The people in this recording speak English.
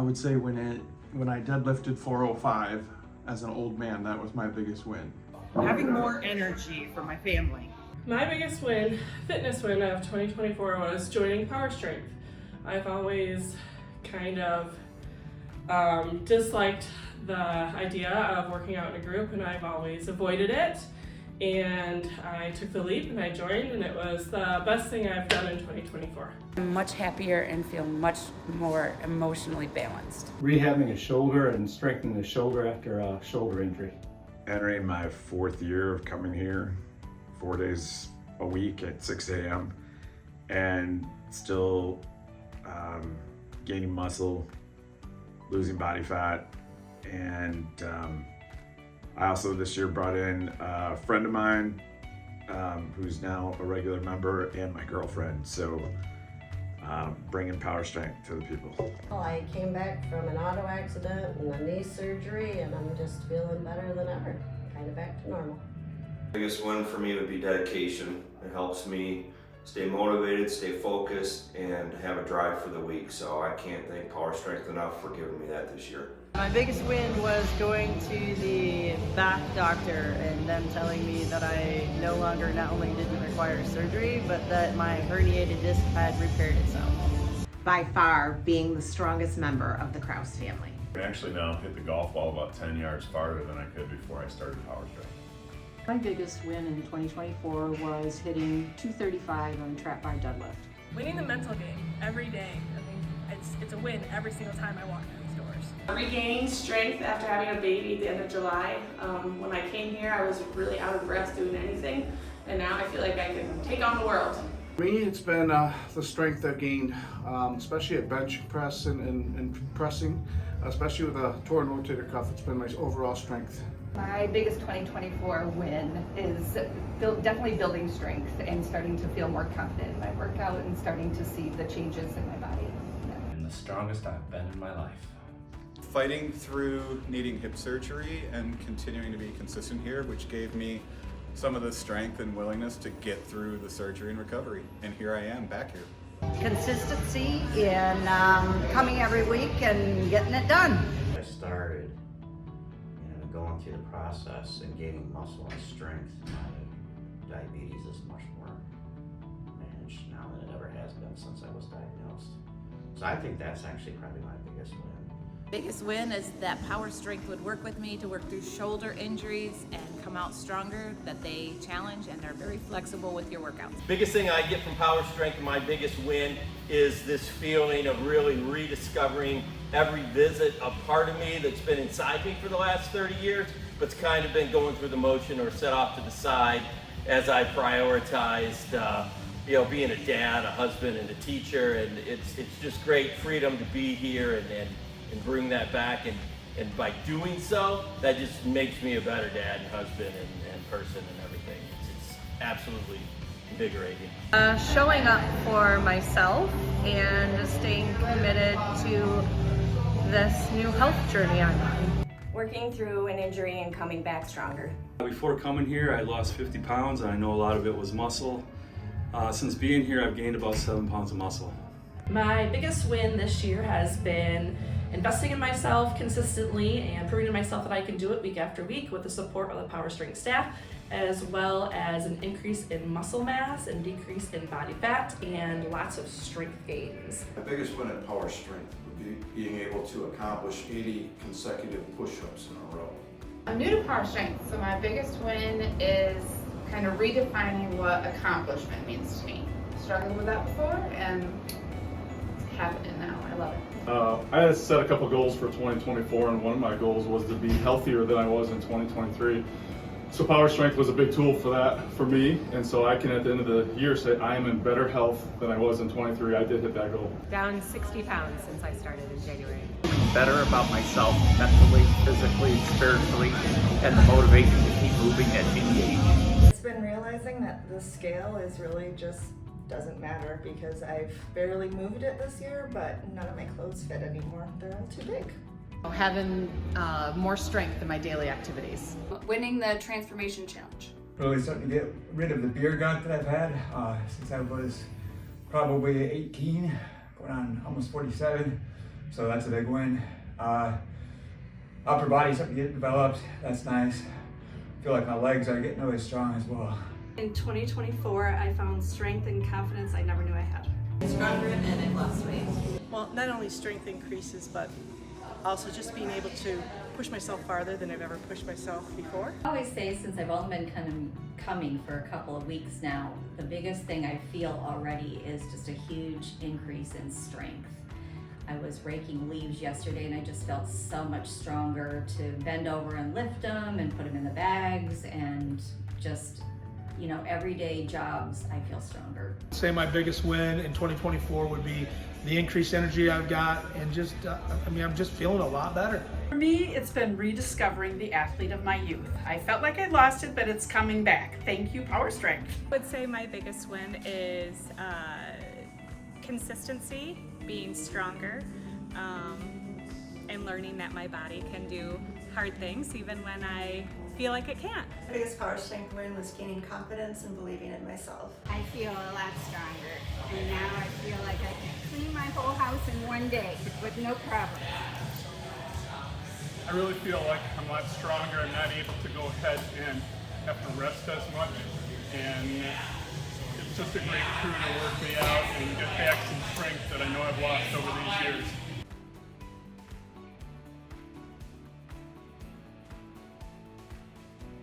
would say when I deadlifted 405 as an old man, that was my biggest win. Having more energy for my family. My biggest win, fitness win of 2024 was joining PowerStrength. I've always kind of disliked the idea of working out in a group, and I've always avoided it. And I took the leap and I joined, and it was the best thing I've done in 2024. I'm much happier and feel much more emotionally balanced. Rehabbing a shoulder and strengthening the shoulder after a shoulder injury. Entering my 4th year of coming here, 4 days a week at 6 a.m. and still gaining muscle, losing body fat, and I also this year brought in a friend of mine who's now a regular member, and my girlfriend. So bringing PowerStrength to the people. Well, I came back from an auto accident and a knee surgery, and I'm just feeling better than ever. Kind of back to normal. The biggest win for me would be dedication. It helps me stay motivated, stay focused, and have a drive for the week. So I can't thank PowerStrength enough for giving me that this year. My biggest win was going to the back doctor and them telling me that I no longer not only didn't require surgery, but that my herniated disc had repaired itself. By far being the strongest member of the Kraus family. I actually now hit the golf ball about 10 yards farther than I could before I started PowerStrength. My biggest win in 2024 was hitting 235 on trap bar deadlift. Winning the mental game every day. I think it's a win every single time I walk through these doors. Regaining strength after having a baby at the end of July. When I came here, I was really out of breath doing anything, and now I feel like I can take on the world. For me, it's been the strength I've gained, especially at bench press and pressing, especially with a torn rotator cuff. It's been my overall strength. My biggest 2024 win is definitely building strength and starting to feel more confident in my workout and starting to see the changes in my body. I'm the strongest I've been in my life. Fighting through needing hip surgery and continuing to be consistent here, which gave me some of the strength and willingness to get through the surgery and recovery. And here I am back here. Consistency in coming every week and getting it done. I started going through the process and gaining muscle and strength. My diabetes is much more managed now than it ever has been since I was diagnosed. So I think that's actually probably my biggest win. Biggest win is that PowerStrength would work with me to work through shoulder injuries and come out stronger, that they challenge and are very flexible with your workouts. Biggest thing I get from PowerStrength and my biggest win is this feeling of really rediscovering every visit a part of me that's been inside me for the last 30 years, but's kind of been going through the motion or set off to the side as I prioritized being a dad, a husband, and a teacher. And it's just great freedom to be here and bring that back, and by doing so, that just makes me a better dad and husband and person and everything. It's absolutely invigorating. Showing up for myself and staying committed to this new health journey I'm on. Working through an injury and coming back stronger. Before coming here, I lost 50 pounds, and I know a lot of it was muscle. Since being here, I've gained about 7 pounds of muscle. My biggest win this year has been investing in myself consistently and proving to myself that I can do it week after week with the support of the PowerStrength staff, as well as an increase in muscle mass and decrease in body fat and lots of strength gains. My biggest win at PowerStrength would be being able to accomplish 80 consecutive push-ups in a row. I'm new to PowerStrength, so my biggest win is kind of redefining what accomplishment means to me. Struggled with that before, and it's happening now. I love it. I had set a couple goals for 2024, and one of my goals was to be healthier than I was in 2023. So PowerStrength was a big tool for that for me, and so I can at the end of the year say I am in better health than I was in 23. I did hit that goal. Down 60 pounds since I started in January. Better about myself mentally, physically, spiritually, and the motivation to keep moving at any age. It's been realizing that the scale is really just doesn't matter because I've barely moved it this year, but none of my clothes fit anymore. They're all too big. Having more strength in my daily activities. Winning the Transformation Challenge. Really starting to get rid of the beer gut that I've had since I was probably 18, going on almost 47. so that's a big win. Upper body's starting to get developed, that's nice. I feel like my legs are getting really strong as well. In 2024, I found strength and confidence I never knew I had. Stronger and I've lost weight. Well, not only strength increases, but also just being able to push myself farther than I've ever pushed myself before. I always say, since I've only been coming for a couple of weeks now, the biggest thing I feel already is just a huge increase in strength. I was raking leaves yesterday and I just felt so much stronger to bend over and lift them and put them in the bags, and just, you know, everyday jobs, I feel stronger. Say my biggest win in 2024 would be the increased energy I've got, and just, I'm just feeling a lot better. For me, it's been rediscovering the athlete of my youth. I felt like I'd lost it, but it's coming back. Thank you, PowerStrength. I would say my biggest win is consistency, being stronger, and learning that my body can do hard things even when I feel like it can't. My biggest PowerStrength win was gaining confidence and believing in myself. I feel a lot stronger, and now I feel like I can clean my whole house in one day with no problem. I really feel like I'm a lot stronger. I'm not able to go ahead and have to rest as much, and it's just a great crew to work me out and get back some strength that I know I've lost over these years.